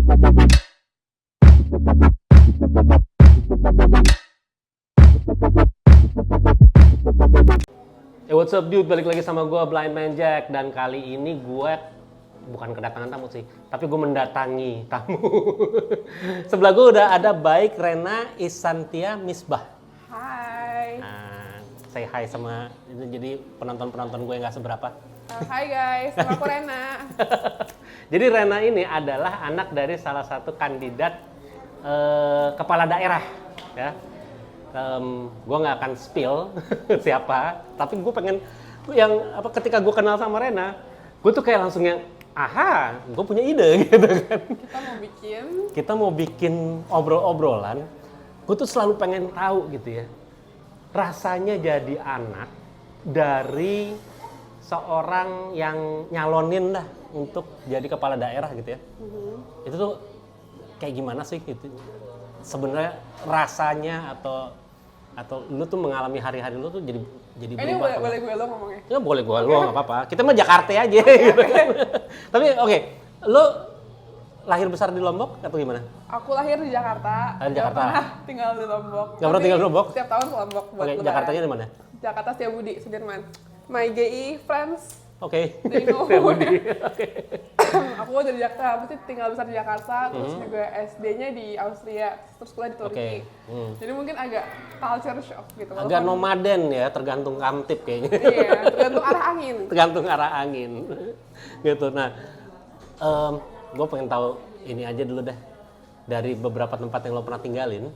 What's up dude, balik lagi sama gue Blind Man Jack. Dan kali ini gue bukan kedatangan tamu sih, tapi gue mendatangi tamu. Sebelah gue udah ada Baik, Rena, Isantia, Misbah. Hai. Nah, say hi sama jadi penonton-penonton gue yang gak seberapa. Hai guys, nama aku Rena. Jadi Rena ini adalah anak dari salah satu kandidat kepala daerah ya. Gue nggak akan spill siapa, tapi gue pengen ketika gue kenal sama Rena, gue tuh kayak langsung yang aha, gue punya ide gitu kan. Kita mau bikin obrol-obrolan. Gue tuh selalu pengen tahu gitu ya, rasanya jadi anak dari seorang yang nyalonin dah untuk jadi kepala daerah gitu ya. Itu tuh kayak gimana sih gitu? Sebenarnya rasanya atau lu tuh mengalami hari-hari lu tuh jadi Ini berubah. boleh gue lo ngomongnya? Ya boleh gue lu nggak apa-apa. Kita mah Jakarta aja gitu kan. Tapi oke, lu lahir besar di Lombok atau gimana? Aku lahir di Jakarta. Lahir di Jakarta. Gak pernah tinggal di Lombok. Gak pernah tinggal di Lombok? Setiap tahun ke Lombok buat Oke, lebaran. Jakartanya di mana? Jakarta Setiabudi, Sudirman. My GI friends. Oke. They know. Setiabudi. Oke. Aku dari Jakarta, pasti tinggal besar di Jakarta, terus juga SD-nya di Austria, terus kuliah di Turki. Jadi mungkin agak culture shock gitu. Agak nomaden ya, tergantung kamtip kayaknya. Iya, tergantung arah angin. Tergantung arah angin. Gitu. Nah, gue pengen tahu ini aja dulu deh. Dari beberapa tempat yang lo pernah tinggalin,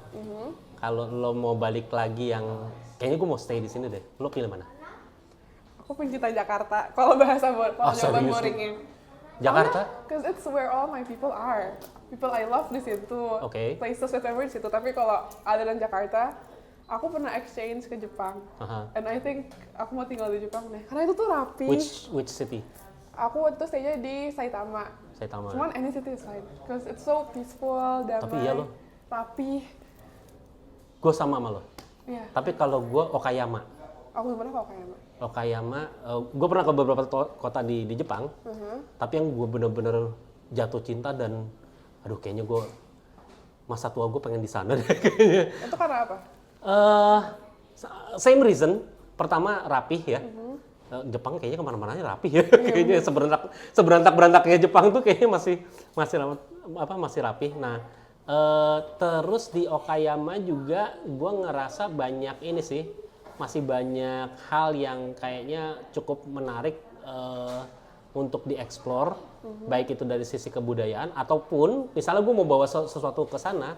kalau lo mau balik lagi yang kayaknya gue mau stay di sini deh, lo pilih mana? Aku pencinta Jakarta. Kalau jawaban serius? boringnya. Jakarta? Because it's where all my people are. People I love di situ. Oke. Places with memory di situ. Tapi kalau ada di Jakarta, aku pernah exchange ke Jepang. And I think aku mau tinggal di Jepang deh. Karena itu tuh rapi. Which city? Aku waktu itu stay-nya di Saitama. Saitama. Cuman any city is fine. Because it's so peaceful, damai. Tapi iya lo. Rapi. Gue sama lo. Iya. Tapi kalau gue Okayama. Aku gimana kalau kayaknya? Okayama, gue pernah ke beberapa kota di Jepang. Tapi yang gue bener-bener jatuh cinta dan aduh kayaknya gue masa tua gue pengen di sana deh kayaknya. Itu karena apa? Same reason. Pertama rapih ya. Jepang kayaknya kemana-mananya rapih ya. Kayaknya seberantak-berantaknya Jepang tuh kayaknya masih rapih. Nah, terus di Okayama juga gue ngerasa banyak ini sih. Masih banyak hal yang kayaknya cukup menarik untuk dieksplor, baik itu dari sisi kebudayaan ataupun misalnya gue mau bawa sesuatu ke sana,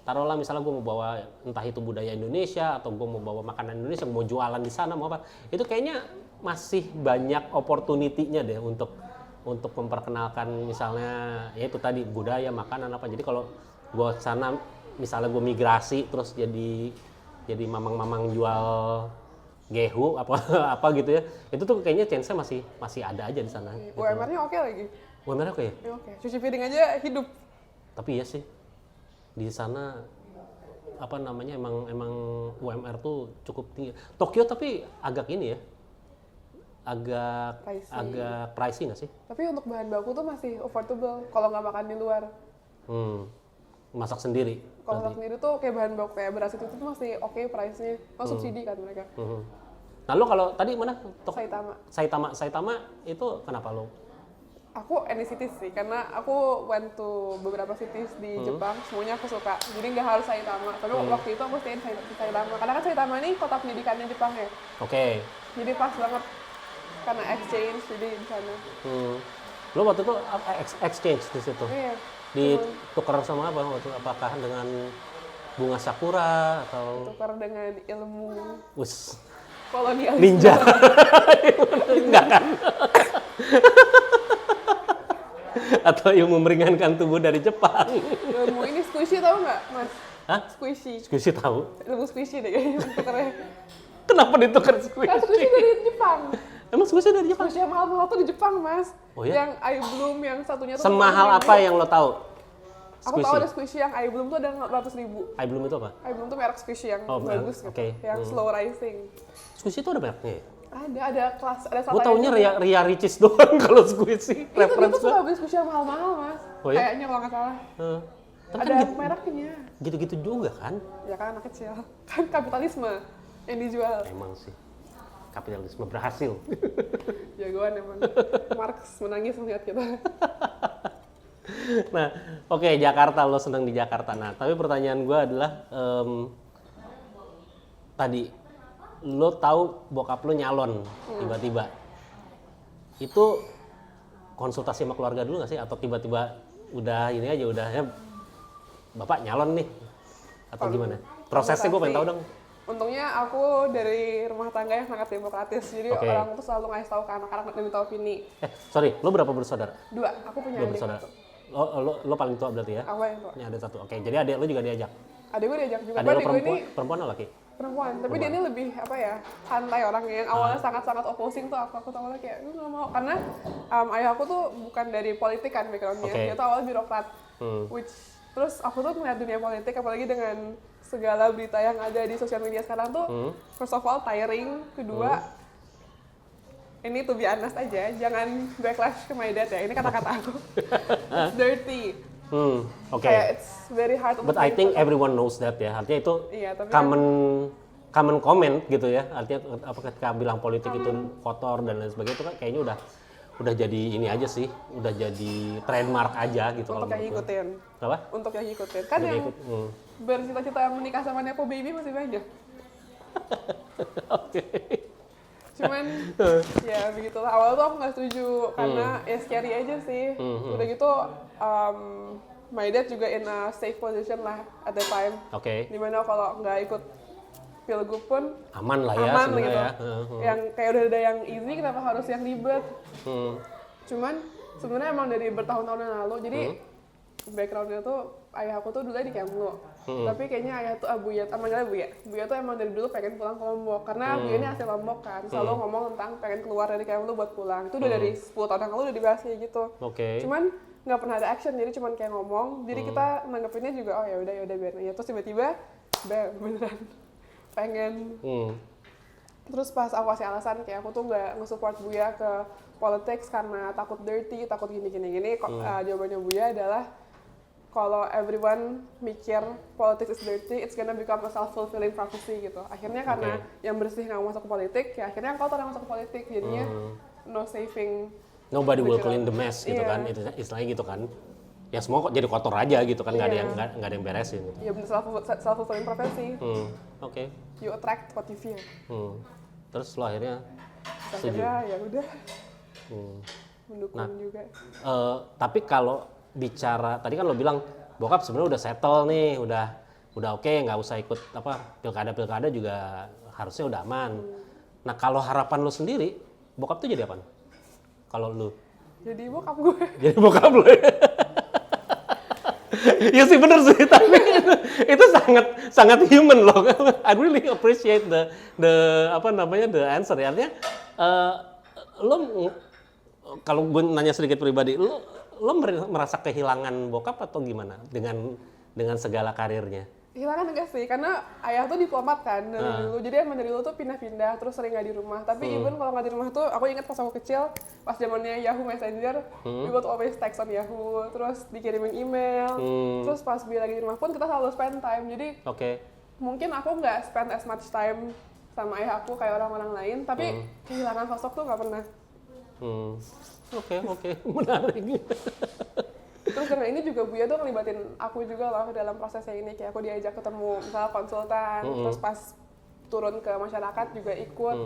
taruhlah misalnya gue mau bawa entah itu budaya Indonesia atau gue mau bawa makanan Indonesia, mau jualan di sana mau apa, itu kayaknya masih banyak opportunity-nya deh untuk memperkenalkan misalnya ya itu tadi budaya, makanan apa. Jadi kalau gue ke sana misalnya gue migrasi terus jadi mamang-mamang jual gehu apa gitu ya, itu tuh kayaknya chance-nya masih ada aja di sana. Gitu. UMR-nya oke lagi. UMR oke ya? Oke. Cuci piring aja hidup. Tapi iya sih di sana apa namanya emang UMR tuh cukup tinggi. Tokyo tapi agak ini ya, agak pricey nggak sih? Tapi untuk bahan baku tuh masih affordable kalau nggak makan di luar. Masak sendiri. Kalau masak sendiri tuh kayak bahan baku kayak beras itu tuh masih oke price-nya. Subsidi kan mereka. Nah lo kalau tadi mana? Saitama itu kenapa lo? Aku any cities sih, karena aku went to beberapa cities di Jepang, semuanya aku suka. Jadi nggak harus Saitama. Tapi waktu itu aku stay di Saitama. Karena kan Saitama ini kota pendidikannya Jepang ya. Oke. Jadi pas banget karena exchange jadi di sana. Lo waktu itu exchange di situ? Iya. Ditukar sama apa waktu? Apakah dengan bunga sakura atau? Tukar dengan ilmu kolonial ninja. Enggak kan? Atau ilmu meringankan tubuh dari Jepang? Ilmu ini squishy tau nggak, Mas? Hah? Squishy tahu? Ilmu squishy deh kayaknya tukarnya. Kenapa ditukar squishy? Kan squishy dari Jepang. Emang squishy dari Jepang? Squishy yang mahal-mahal tuh di Jepang, Mas. Oh ya? Yang Eye Bloom yang satunya tuh semahal apa yang lo tahu? Aku tahu ada squishy yang Eye Bloom tuh ada 400.000. Eye Bloom itu apa? Eye Bloom tuh merek squishy yang bagus gitu. Okay. Yang slow rising. Squishy itu ada mereknya ya? Ada kelas, ada Gue taunya Ria Ricis doang kalau squishy. Itu dia Reference tuh suka beli squishy yang mahal-mahal, Mas. Oh, iya? Kayaknya kalau nggak salah. Tapi Ada kan mereknya. gitu-gitu juga kan? Ya kan anak kecil. Kan kapitalisme yang dijual. Emang sih. Kapitalisme berhasil. Jagoan emang. Marx menangis melihat kita. Nah, oke, Jakarta, lo seneng di Jakarta. Nah, tapi pertanyaan gue adalah tadi lo tahu bokap lo nyalon tiba-tiba. Itu konsultasi sama keluarga dulu nggak sih? Atau tiba-tiba udah ini aja udah ya bapak nyalon nih? Atau gimana? Prosesnya gue pengen tahu dong. Untungnya aku dari rumah tangga yang sangat demokratis, jadi orang tuh selalu ngasih tahu ke anak-anak dan minta opini. Sorry, lo berapa bersaudara? 2, aku punya Dua adik. bersaudara. Lo paling tua berarti ya? Aku yang tua. Ini ada 1. Oke, jadi adik lo juga diajak. Adik gue diajak juga. Adik lo Adik gue ini perempuan atau laki? perempuan, tapi dia ini lebih apa ya, santai orangnya. Yang awalnya sangat-sangat opposing tuh aku tuh awalnya kayak gue nggak mau karena ayah aku tuh bukan dari politik kan backgroundnya, dia tuh awalnya birokrat. Which terus aku tuh melihat dunia politik apalagi dengan segala berita yang ada di sosial media sekarang tuh, first of all tiring, kedua ini to be honest aja, jangan backlash ke my dad ya, ini kata-kata aku. It's dirty. Kayak it's very hard. But I think everyone knows that ya. Artinya itu iya, tapi common comment gitu ya. Artinya apa ketika bilang politik itu kotor dan lain sebagainya itu kan kayaknya udah jadi ini aja sih, udah jadi trademark aja gitu untuk yang ngikutin. Apa? Untuk yang ngikutin. Kan yang bercita-cita menikah sama Nepo Baby masih banyak. Oke. Cuman ya begitulah. Awal tuh aku nggak setuju karena ya scary aja sih. Udah gitu my dad juga in a safe position lah at the time. Dimana kalau nggak ikut pilgub pun aman lah ya aman gitu. Ya. Yang kayak udah ada yang easy, kenapa harus yang ribet? Cuman sebenarnya emang dari bertahun-tahun yang lalu, jadi backgroundnya tuh ayah aku tuh dulu di Kemlu. Tapi kayaknya ayah tuh Buya, manggilnya Buya. Buya tuh emang dari dulu pengen pulang ke Lombok karena Buya ini asli Lombok kan. Selalu ngomong tentang pengen keluar dari Kemlu buat pulang. Itu udah dari 10 tahun yang lalu udah dibahas kayak gitu. Cuman nggak pernah ada action, jadi cuman kayak ngomong. Jadi kita nanggepinnya juga oh ya udah biar aja. Terus tiba-tiba beneran pengen. Terus pas aku kasih alasan kayak aku tuh nggak nge-support Buya ke politics karena takut dirty, takut gini. Jawabannya Buya adalah kalau everyone mikir politics is dirty, it's gonna become a self-fulfilling prophecy gitu. Akhirnya karena yang bersih nggak masuk ke politik, ya akhirnya yang kotor yang masuk ke politik. Jadinya no saving. Nobody will clean the mess gitu kan, itu istilahnya gitu kan. Ya semua kok jadi kotor aja gitu kan, nggak ada yang beresin. Gitu. Ya bener self-fulfilling prophecy. You attract what you fear. Terus lo akhirnya setuju? Ya udah. Mendukung juga. Tapi kalau bicara tadi kan lo bilang bokap sebenarnya udah settle nih, udah oke, nggak usah ikut apa pilkada juga harusnya udah aman. Nah kalau harapan lo sendiri, bokap tuh jadi apa? Kalau lo? Jadi bokap gue. Jadi bokap lo. Ya sih bener sih, tapi itu sangat human loh. I really appreciate the answer. Artinya lo kalau gue nanya sedikit pribadi, lo merasa kehilangan bokap atau gimana dengan segala karirnya? Kehilangan enggak sih, karena ayah tuh diplomat kan dari dulu, jadi emang dari dulu tuh pindah-pindah terus sering nggak di rumah. Tapi even kalau nggak di rumah tuh, aku ingat pas aku kecil, pas zamannya Yahoo Messenger, we would always text on Yahoo, terus dikirimin email, terus pas Bi lagi di rumah pun kita selalu spend time. Jadi mungkin aku nggak spend as much time sama ayah aku kayak orang-orang lain, tapi kehilangan sosok tuh nggak pernah. Oke, menarik. Terus karena ini juga Buya tuh ngelibatin aku juga loh dalam prosesnya ini, kayak aku diajak ketemu misalnya konsultan, terus pas turun ke masyarakat juga ikut.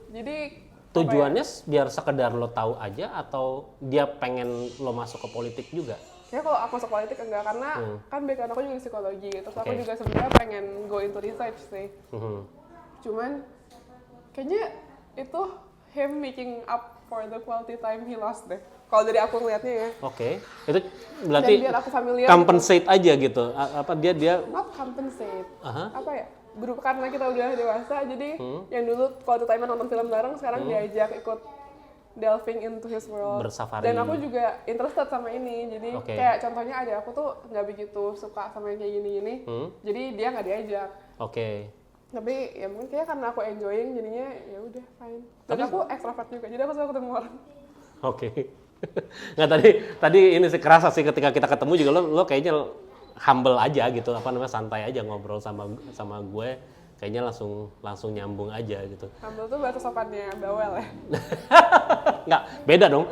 Jadi tujuannya biar sekedar lo tahu aja atau dia pengen lo masuk ke politik juga? Ya kalau aku masuk politik enggak, karena kan background aku juga psikologi, terus aku juga sebenarnya pengen go into research sih. Cuman kayaknya itu him making up for the quality time he lost deh. Kalau dari aku ngeliatnya ya. Itu berarti compensate aja gitu. Apa dia not compensate. Apa ya? Berupa karena kita udah dewasa, jadi yang dulu quality time nonton film bareng, sekarang diajak ikut delving into his world. Bersafari. Dan aku juga interested sama ini. Jadi kayak contohnya aku tuh nggak begitu suka sama yang kayak gini-gini. Jadi dia nggak diajak. Tapi ya mungkin kayak karena aku enjoying jadinya ya udah fine. Dan aku extrovert juga, jadi aku suka ketemu orang. Oke. Nggak, tadi ini sih kerasa sih ketika kita ketemu juga lo kayaknya humble aja gitu, apa namanya, santai aja ngobrol sama gue, kayaknya langsung nyambung aja gitu. Humble tuh bahasa sopannya bawel ya. Nggak, beda dong.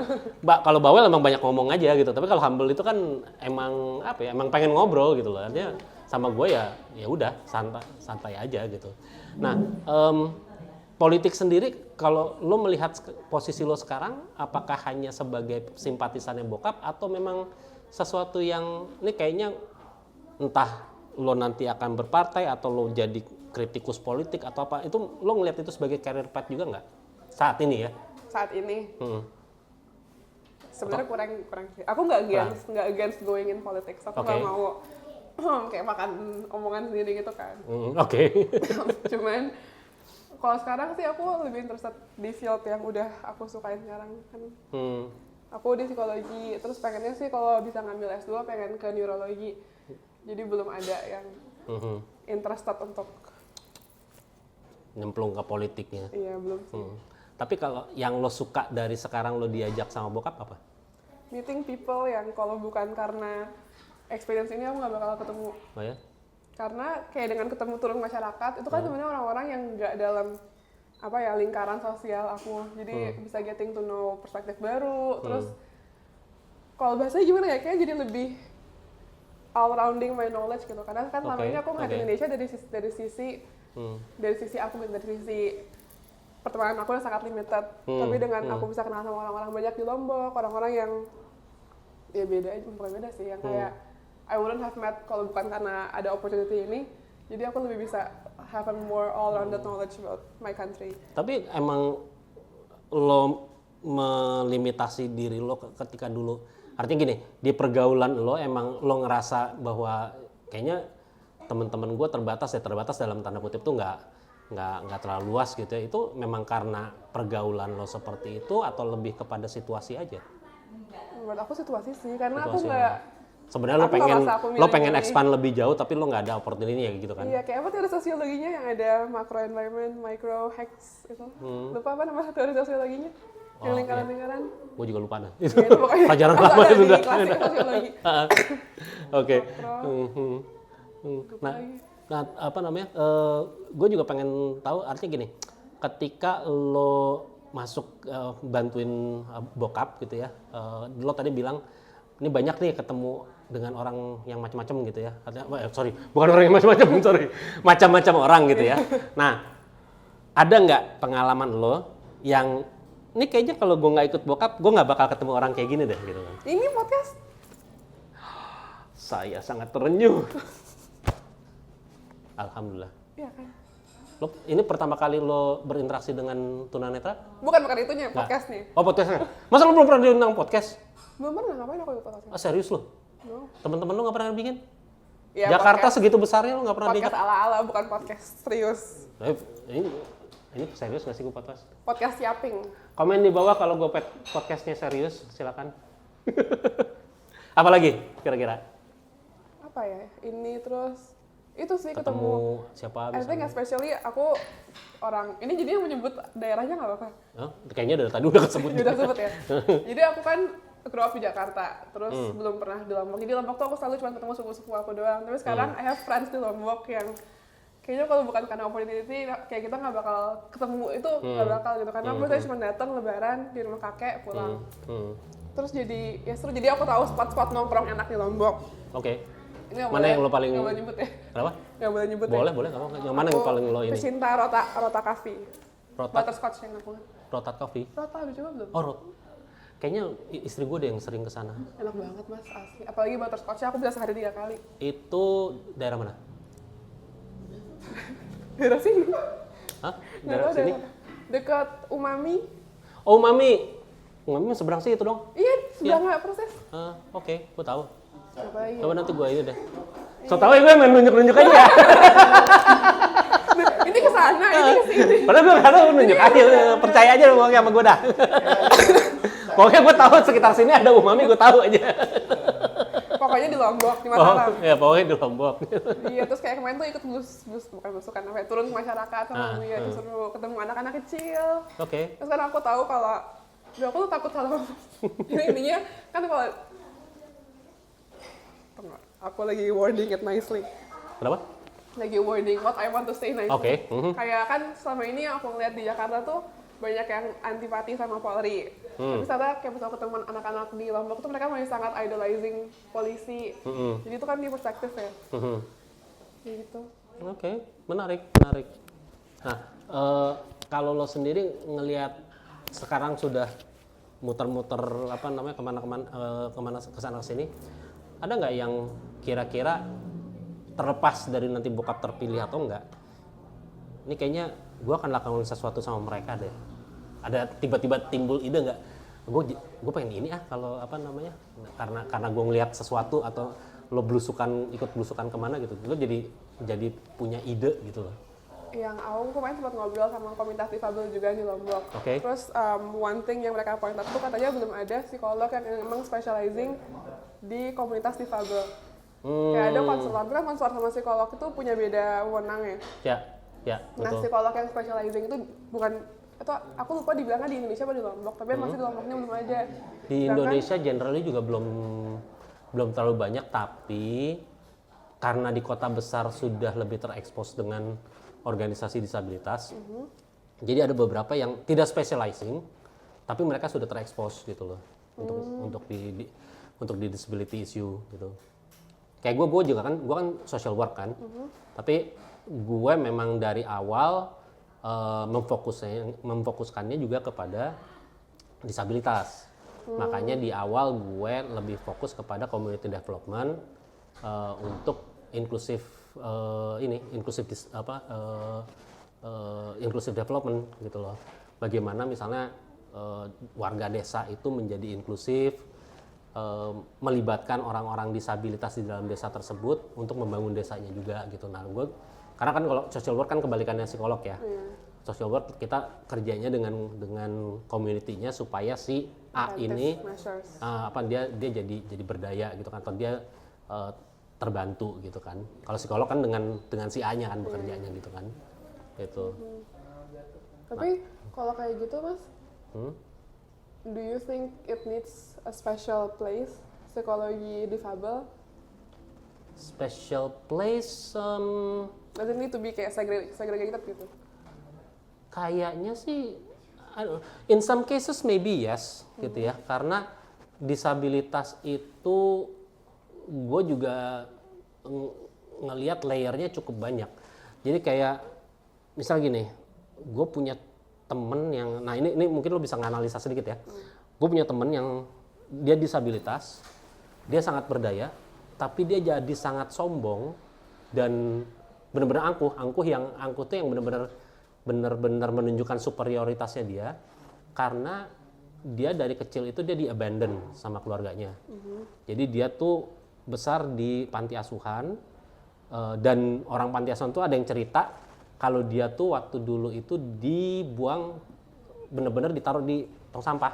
Mbak, kalau bawel emang banyak ngomong aja gitu, tapi kalau humble itu kan emang apa ya, emang pengen ngobrol gitu loh. Artinya sama gue ya udah santai aja gitu. Nah, politik sendiri, kalau lo melihat posisi lo sekarang, apakah hanya sebagai simpatisannya bokap atau memang sesuatu yang ini kayaknya entah lo nanti akan berpartai atau lo jadi kritikus politik atau apa, itu lo ngelihat itu sebagai career path juga nggak saat ini ya? Saat ini sebenarnya kurang sih. Aku nggak against going in politics. Aku nggak mau kayak makan omongan sendiri gitu kan. Oke. Cuman kalau sekarang sih aku lebih interested di field yang udah aku sukain sekarang kan. Aku di psikologi, terus pengennya sih kalau bisa ngambil S2 pengen ke neurologi. Jadi belum ada yang interested untuk nyemplung ke politiknya. Iya, belum sih. Tapi kalau yang lo suka dari sekarang lo diajak sama bokap apa? Meeting people yang kalau bukan karena experience ini aku nggak bakal ketemu. Oh ya? Karena kayak dengan ketemu turun masyarakat, itu kan sebenarnya orang-orang yang nggak dalam apa ya lingkaran sosial aku. Jadi bisa getting to know perspektif baru. Terus kalau bahasanya gimana ya, kayak jadi lebih all-rounding my knowledge gitu. Karena kan selama ini aku ngeliat Indonesia dari sisi aku, dari sisi pertemanan aku yang sangat limited. Tapi dengan aku bisa kenal sama orang-orang banyak di Lombok, orang-orang yang ya beda aja, bukan beda sih, yang kayak I wouldn't have met kalau bukan karena ada opportunity ini. Jadi aku lebih bisa have a more all-rounded knowledge about my country. Tapi emang lo melimitasi diri lo ketika dulu, artinya gini, di pergaulan lo emang lo ngerasa bahwa kayaknya teman-teman gue terbatas dalam tanda kutip tuh nggak terlalu luas gitu ya. Itu memang karena pergaulan lo seperti itu atau lebih kepada situasi aja? Menurut aku situasi sih, karena situasi aku nggak. Sebenarnya lo pengen expand lebih jauh tapi lo nggak ada opportunity ya gitu kan? Iya, kayak apa teori sosiologinya yang ada macro environment, micro hex itu. Lupa apa nama teori sosiologinya? Yang lingkaran-lingkaran. Gue juga lupa nah. Ya, itu pokoknya pelajaran lama juga. Klasik sosiologi. Oke. Nah, apa namanya? Gue juga pengen tahu, artinya gini, ketika lo masuk bantuin bokap gitu ya, lo tadi bilang ini banyak nih ketemu dengan orang yang macam-macam gitu ya. Bukan orang yang macam-macam, macam-macam orang gitu ya. Nah, ada nggak pengalaman lo yang ini kayaknya kalau gue nggak ikut bokap, gue nggak bakal ketemu orang kayak gini deh gitu kan? Ini podcast. Saya sangat terenyuh. Alhamdulillah. Iya kan. Lo, ini pertama kali lo berinteraksi dengan tunanetra? Bukan itunya, podcast nih. Oh, podcastnya. Masa lo belum pernah diundang podcast? Belum pernah, ngapain aku ikut podcast? Ah, serius lo? No. Temen-temen lo nggak pernah bikin? Ya, Jakarta podcast, segitu besarnya lo nggak pernah podcast diajak? ala-ala, bukan podcast serius. Ini serius nggak sih gue podcast? Podcast siaping. Komen di bawah kalau gue podcastnya serius, silakan. Apalagi kira-kira? Apa ya? Ini terus itu sih ketemu siapa? I think especially aku orang ini, jadi yang menyebut daerahnya nggak apa-apa. Oh, kayaknya dari tadi udah kesebut. Udah sebut ya. Jadi aku kan grow up di Jakarta, terus belum pernah di Lombok. Jadi di Lombok tuh aku selalu cuma ketemu sepupu-sepupu aku doang. Tapi sekarang I have friends di Lombok yang kayaknya kalau bukan karena opportunity, kayak kita nggak bakal ketemu itu, nggak bakal gitu. Karena aku cuma datang lebaran di rumah kakek pulang. Terus jadi ya seru. Jadi aku tahu spot-spot nongkrong enak di Lombok. Oke. Ini mana yang lo paling? Nggak boleh nyebut ya. Kenapa? Nggak boleh nyebut ya. Boleh, nggak apa-apa. Yang mana yang paling lo ini? Pecinta Rota Coffee. Butterscotch yang aku. Rotat Coffee? Rota, udah coba belum? Oh, Kayaknya istri gue deh yang sering kesana. Enak banget mas, asli. Apalagi butterscotch-nya aku bisa sehari 3 kali. Itu daerah mana? Daerah sini. Hah? Daerah sini? Dekat Umami. Oh, Umami. Umami seberang sih itu dong? Iya, seberang nggak proses. Oke, gue tahu. Coba nanti gue ini deh. So tau ya gue main nunjuk-nunjuk aja ya. Ini kesana, ini kesini. Padahal gue nggak tahu, nunjuk aja. Percaya aja pokoknya sama gue dah. Pokoknya gue tahu sekitar sini ada Umami, gue tahu aja. pokoknya di Lombok, di Mataram. ya pokoknya di Lombok. Iya, terus kayak kemarin tuh ikut bukan belusukan, apa ya, turun ke masyarakat sama dia, disuruh ketemu anak-anak kecil. Oke. Terus kan aku tahu kalau, aku tuh takut salah. Intinya kan kalau, aku lagi wording it nicely. Kenapa? Lagi wording what I want to say nicely. Oke. Kayak kan selama ini yang aku ngeliat di Jakarta tuh banyak yang antipati sama Polri. Tapi ternyata kayak misalnya ketemu anak-anak di Lombok tuh mereka masih sangat idolizing polisi. Jadi itu kan di perspektif ya. Kayak gitu. Oke, menarik. Nah, kalau lo sendiri ngelihat sekarang sudah muter-muter apa namanya kemana kesana sini, ada nggak yang kira-kira terlepas dari nanti bokap terpilih atau enggak, ini kayaknya gue akan lakukan sesuatu sama mereka deh. Ada tiba-tiba timbul ide nggak? Gue pengen ini kalau apa namanya? Karena gue ngelihat sesuatu atau lo ikut belusukan kemana gitu, lo jadi punya ide gitu loh. Yang aku kemarin sempat ngobrol sama komunitas difabel juga di Lombok. Okay. Terus one thing yang mereka point out tuh katanya belum ada psikolog yang memang specializing di komunitas difabel. Kayak ada konselor, kan konselor sama psikolog itu punya beda wewenangnya. Ya, betul. Nah, psikolog yang specializing itu bukan, atau aku lupa dibilangnya di Indonesia atau di Lombok, tapi masih di Lomboknya belum ada. Di Indonesia generally juga belum terlalu banyak, tapi karena di kota besar sudah lebih terekspos dengan organisasi disabilitas, jadi ada beberapa yang tidak specializing, tapi mereka sudah terekspos gitu loh untuk di disability issue gitu. Kayak gue juga kan, gue kan social work kan, tapi gue memang dari awal memfokuskannya juga kepada disabilitas. Makanya di awal gue lebih fokus kepada community development untuk inclusive development gitu loh. Bagaimana misalnya warga desa itu menjadi inklusif, melibatkan orang-orang disabilitas di dalam desa tersebut untuk membangun desanya juga gitu. Nah, karena kan kalau social work kan kebalikannya psikolog ya. Social work kita kerjanya dengan community-nya supaya si A ini dia jadi berdaya gitu kan, atau dia terbantu gitu kan. Kalau psikolog kan dengan si A-nya kan bekerjanya gitu kan. Gitu. Tapi kalau kayak gitu, Mas, do you think it needs a special place, psikologi difabel? Special place? Doesn't need to be kayak segregated gitu? Kayaknya sih, in some cases maybe yes, gitu ya. Karena disabilitas itu gue juga ngelihat layernya cukup banyak. Jadi kayak misal gini, gue punya temen yang, nah ini mungkin lo bisa nganalisa sedikit ya. Gue punya temen yang dia disabilitas, dia sangat berdaya, tapi dia jadi sangat sombong dan benar-benar angkuh tuh yang benar-benar menunjukkan superioritasnya dia, karena dia dari kecil itu dia di-abandon sama keluarganya. Jadi dia tuh besar di panti asuhan, dan orang panti asuhan tuh ada yang cerita kalau dia tuh waktu dulu itu dibuang, benar-benar ditaruh di tong sampah.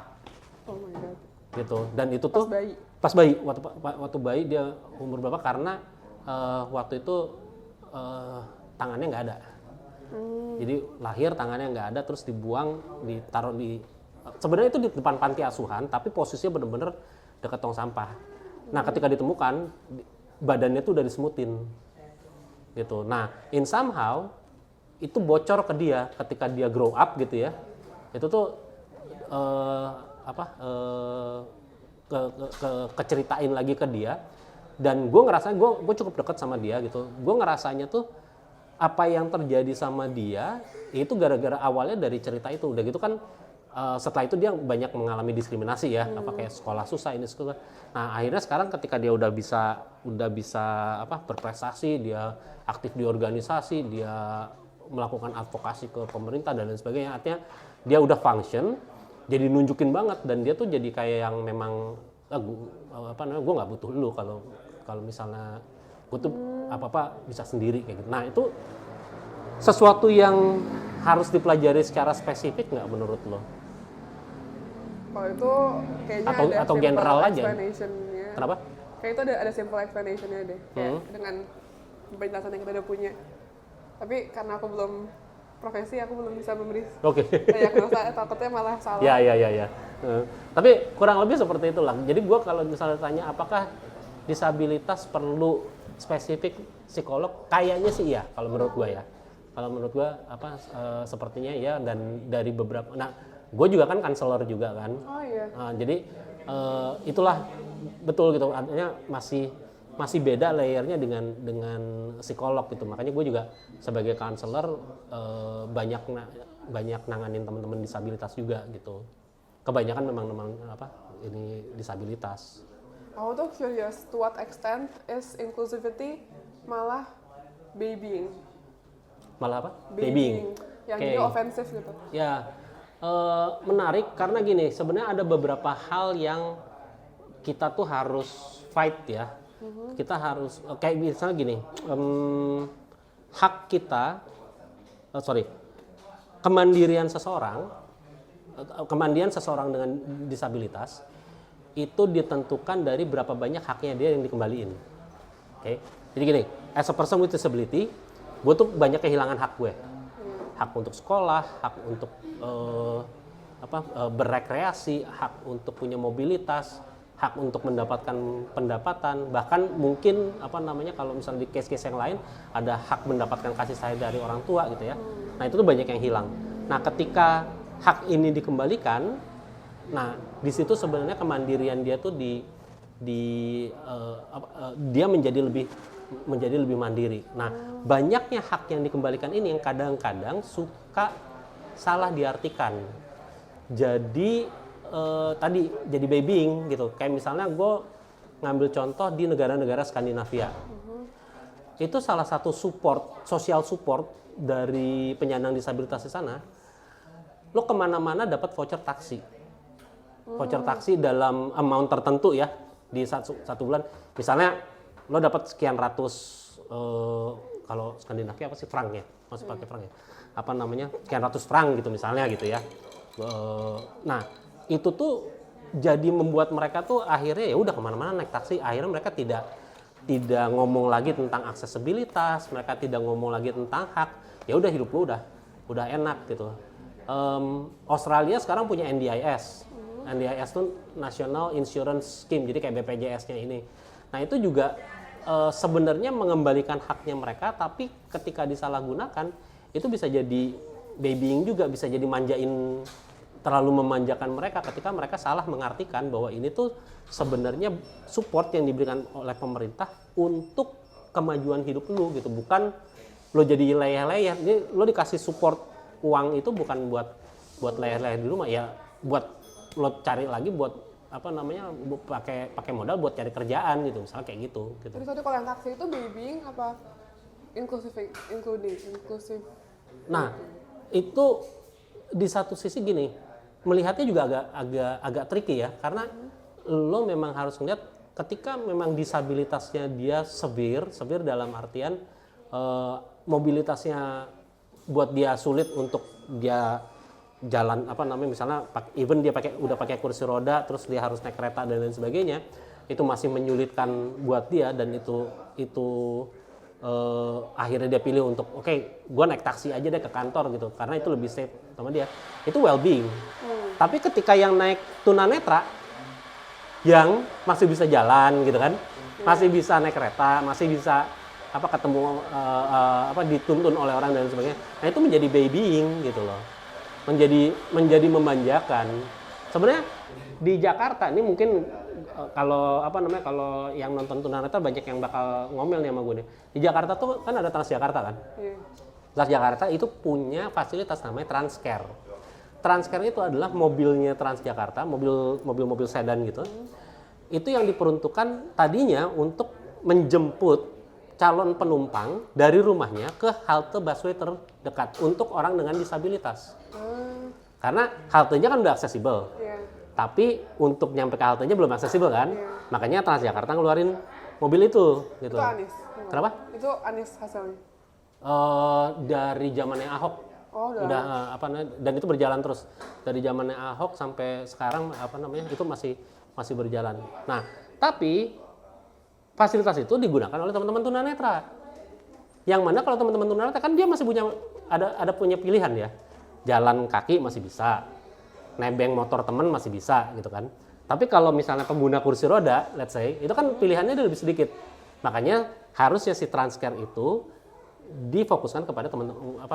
Oh my god. Gitu. Dan itu tuh pas bayi waktu bayi dia umur berapa, karena waktu itu tangannya nggak ada. Jadi lahir tangannya nggak ada, terus dibuang, ditaruh sebenarnya itu di depan panti asuhan, tapi posisinya benar-benar dekat tong sampah. Nah, ketika ditemukan badannya tuh udah disemutin. Gitu. Nah, in somehow itu bocor ke dia ketika dia grow up gitu ya. Itu tuh keceritain lagi ke dia, dan gue ngerasa gue cukup dekat sama dia gitu. Gue ngerasanya tuh apa yang terjadi sama dia itu gara-gara awalnya dari cerita itu. Udah gitu kan setelah itu dia banyak mengalami diskriminasi ya, apa kayak sekolah susah ini sekolah. Nah, akhirnya sekarang ketika dia udah bisa berprestasi, dia aktif di organisasi, dia melakukan advokasi ke pemerintah dan lain sebagainya, artinya dia udah function, jadi nunjukin banget, dan dia tuh jadi kayak yang memang gue nggak butuh lu kalau misalnya gue tuh apa bisa sendiri kayak gitu. Nah, itu sesuatu yang harus dipelajari secara spesifik nggak menurut lo? Kalau itu kayaknya ada atau general aja? explanationnya. Kenapa? kayak itu ada simple explanation-nya deh, kayak dengan penjelasan yang kita udah punya. Tapi karena aku belum profesi, aku belum bisa memberi diagnosa, takutnya malah salah. Ya. Tapi kurang lebih seperti itulah. Jadi gue kalau misalnya tanya apakah disabilitas perlu spesifik psikolog, kayaknya sih iya kalau menurut gue ya. Kalau menurut gue sepertinya ya, dan dari beberapa, nah gue juga kan konselor juga kan. Oh iya. Jadi itulah betul gitu, artinya masih beda layernya dengan psikolog gitu. Makanya gue juga sebagai konselor banyak nanganin teman-teman disabilitas juga gitu. Kebanyakan memang ini disabilitas. Aku tuh curious, to what extent is inclusivity malah babying? Malah apa? Babying. Yang jadi ofensif gitu. Ya, menarik karena gini, sebenarnya ada beberapa hal yang kita tuh harus fight ya. Kita harus, kayak misalnya gini, hak kita, kemandirian seseorang dengan disabilitas itu ditentukan dari berapa banyak haknya dia yang dikembaliin. Oke, jadi gini, as a person with disability, gue tuh banyak kehilangan hak gue, hak untuk sekolah, hak untuk berrekreasi, hak untuk punya mobilitas, hak untuk mendapatkan pendapatan, bahkan mungkin kalau misalnya di case-case yang lain ada hak mendapatkan kasih sayang dari orang tua gitu ya. Nah itu tuh banyak yang hilang. Nah ketika hak ini dikembalikan, nah di situ sebenarnya kemandirian dia tuh dia menjadi lebih mandiri. Nah banyaknya hak yang dikembalikan ini yang kadang-kadang suka salah diartikan. Jadi tadi jadi babying gitu. Kayak misalnya gue ngambil contoh di negara-negara Skandinavia. Itu salah satu social support dari penyandang disabilitas di sana. Lo kemana-mana dapat voucher taksi. Voucher taksi dalam amount tertentu ya di satu bulan. Misalnya lo dapat sekian ratus, kalau Skandinavia apa sih, frank ya, masih pakai frank ya. Sekian ratus frank gitu misalnya gitu ya. Nah itu tuh jadi membuat mereka tuh akhirnya ya udah kemana-mana naik taksi. Akhirnya mereka tidak ngomong lagi tentang aksesibilitas, mereka tidak ngomong lagi tentang hak. Ya udah hidup lo udah enak gitu. Australia sekarang punya NDIS. NDIS itu National Insurance Scheme, jadi kayak BPJS-nya ini. Nah itu juga sebenarnya mengembalikan haknya mereka, tapi ketika disalahgunakan itu bisa jadi babying juga, bisa jadi terlalu memanjakan mereka ketika mereka salah mengartikan bahwa ini tuh sebenarnya support yang diberikan oleh pemerintah untuk kemajuan hidup lu gitu, bukan lo jadi leyeh-leyeh. Ini lo dikasih support uang itu bukan buat leyeh-leyeh di rumah ya, buat lo cari lagi buat pakai modal buat cari kerjaan gitu, misalnya kayak gitu. Terus tadi kalau yang taksi itu babying apa inclusive? Nah itu di satu sisi gini, melihatnya juga agak tricky ya, karena lo memang harus ngeliat ketika memang disabilitasnya dia severe dalam artian mobilitasnya buat dia sulit untuk dia jalan misalnya even dia udah pakai kursi roda terus dia harus naik kereta dan lain sebagainya, itu masih menyulitkan buat dia, dan itu akhirnya dia pilih untuk gue naik taksi aja deh ke kantor gitu karena itu lebih safe sama dia, itu well-being. Tapi ketika yang naik tunanetra yang masih bisa jalan gitu kan, masih bisa naik kereta, masih bisa ketemu dituntun oleh orang dan sebagainya, nah itu menjadi babying gitu loh, menjadi memanjakan. Sebenarnya di Jakarta ini mungkin kalau kalau yang nonton tunanetra banyak yang bakal ngomel nih sama gue nih. Di Jakarta tuh kan ada Transjakarta kan. Transjakarta itu punya fasilitas namanya Transcare. Transcare itu adalah mobilnya Transjakarta, mobil sedan gitu. Itu yang diperuntukkan tadinya untuk menjemput calon penumpang dari rumahnya ke halte busway terdekat untuk orang dengan disabilitas. Karena haltenya kan udah aksesibel. Tapi untuk nyampe ke haltenya belum aksesibel kan. Makanya Transjakarta ngeluarin mobil itu gitu. Itu Anies. Kenapa? Itu Anies hasilnya. Dari zamannya Ahok. Udah dan itu berjalan terus dari zamannya Ahok sampai sekarang itu masih berjalan. Nah, tapi fasilitas itu digunakan oleh teman-teman tunanetra. Yang mana kalau teman-teman tunanetra kan dia masih punya ada punya pilihan ya. Jalan kaki masih bisa, nebeng motor teman masih bisa gitu kan. Tapi kalau misalnya pengguna kursi roda, let's say, itu kan pilihannya lebih sedikit. Makanya harusnya si Transcare itu difokuskan kepada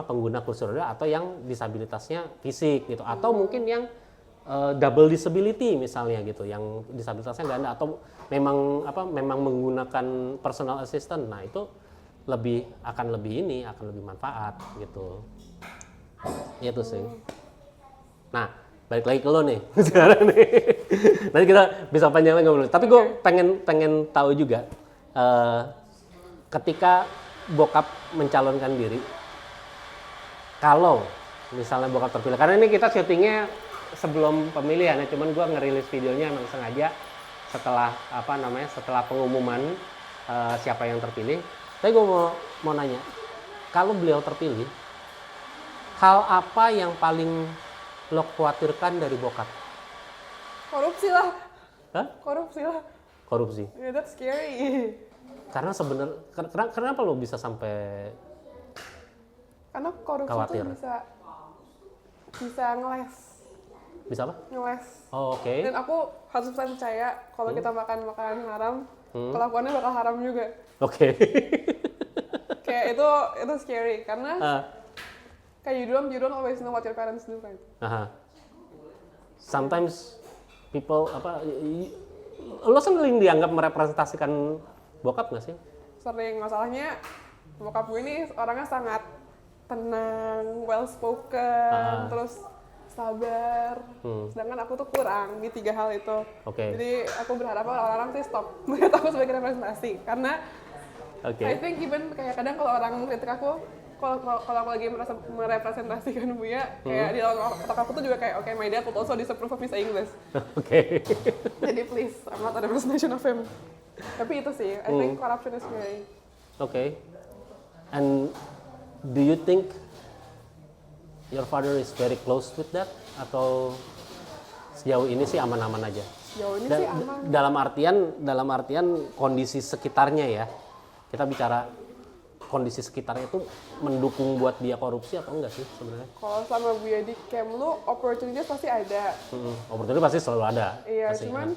pengguna kursi roda atau yang disabilitasnya fisik gitu, atau mungkin yang double disability misalnya gitu, yang disabilitasnya nggak ada atau memang menggunakan personal assistant. Nah itu akan lebih manfaat gitu. Itu sih. Nah, balik lagi ke lo nih sekarang nih. Nanti kita bisa panjang lagi ngobrol. Tapi gue pengen tahu juga ketika bokap mencalonkan diri, kalau misalnya bokap terpilih, karena ini kita syutingnya sebelum pemilihan ya, cuman gue ngerilis videonya emang sengaja setelah setelah pengumuman siapa yang terpilih. Tapi gue mau nanya, kalau beliau terpilih, hal apa yang paling lo khawatirkan dari bokap? Korupsi lah. Hah? Korupsi lah. Korupsi. Yeah, that's scary. Karena kenapa lo bisa sampai Karena korupsi khawatir? tuh bisa ngeles. Bisa apa? Ngeles. Oh, oke. Dan aku 100% percaya kalau kita makan makanan haram, kelakuannya bakal haram juga. Oke. Kayak itu scary karena kayak you don't always know what your parents do, right? Sometimes people lo sering dianggap merepresentasikan bokap nggak sih? Sering, masalahnya bokap gue ini orangnya sangat tenang, well spoken, terus sabar. Sedangkan aku tuh kurang di 3 hal itu. Oke. Jadi aku berharap orang-orang sih stop melihat aku sebagai representasi karena I think even kayak kadang kalau orang kritik aku, kalau aku lagi merepresentasikan Buya, kayak di dalam otak aku tuh juga kayak, okay, my dad would also disapprove of me saying this. Oke. Jadi please, I'm not a representation of him. Tapi itu sih, I think corruption is very... Okay. And do you think your father is very close with that? Atau sejauh ini sih aman-aman aja? Sejauh ini sih aman. Dalam artian kondisi sekitarnya ya. Kita bicara kondisi sekitarnya itu mendukung buat dia korupsi atau enggak sih sebenarnya? Kalau sama Buya di Kemlu, opportunities pasti ada. Opportunity pasti selalu ada. Iya, pasti, cuman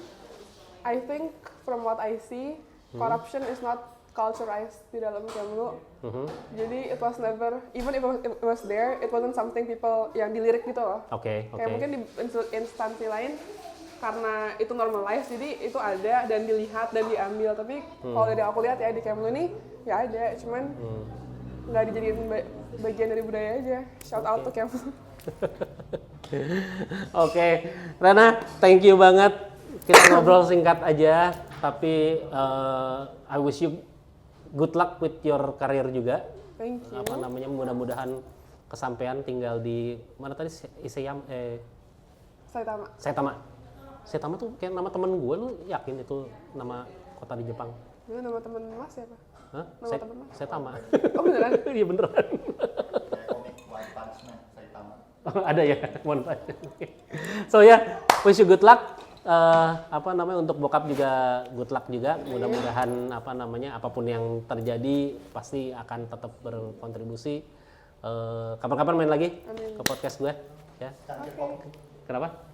I think from what I see, corruption is not culturized di dalam Kemlu. Jadi it was never, even if it was there, it wasn't something people yang dilirik gitu loh. Oke. Kayak mungkin di instansi lain, karena itu normalized, jadi itu ada dan dilihat dan diambil. Tapi kalau dari aku lihat ya di Kemlu ini, ya ada, cuman nggak dijadiin bagian dari budaya aja. Shout out to Kemlu. Oke, Rana, thank you banget. Kita ngobrol singkat aja, tapi I wish you good luck with your career juga. Thank you. Mudah-mudahan kesampaian tinggal di mana tadi? Saitama tuh kayak nama temen gue, lu yakin itu nama kota di Jepang? Itu nama temen Mas siapa? Hah? Nama temen Mas? Saitama. Oh beneran? Iya beneran. Kayak komik One Punch Man, Saitama. Oh, ada ya, One Punch. So ya, wish you good luck. Untuk bokap juga good luck juga. Mudah-mudahan apapun yang terjadi pasti akan tetap berkontribusi. Kapan-kapan main lagi ke podcast gue, ya. Kenapa?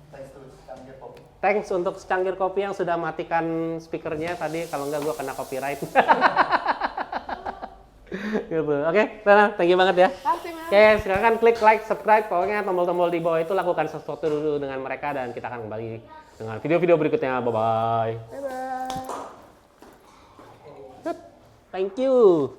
Thanks untuk Secangkir Kopi yang sudah matikan speakernya tadi. Kalau enggak gue kena copyright. Gitu. Oke, Rana, thank you banget ya. Oke, silakan klik like, subscribe. Pokoknya tombol-tombol di bawah itu lakukan sesuatu dulu dengan mereka dan kita akan kembali dengan video-video berikutnya. Bye-bye. Bye-bye. Thank you.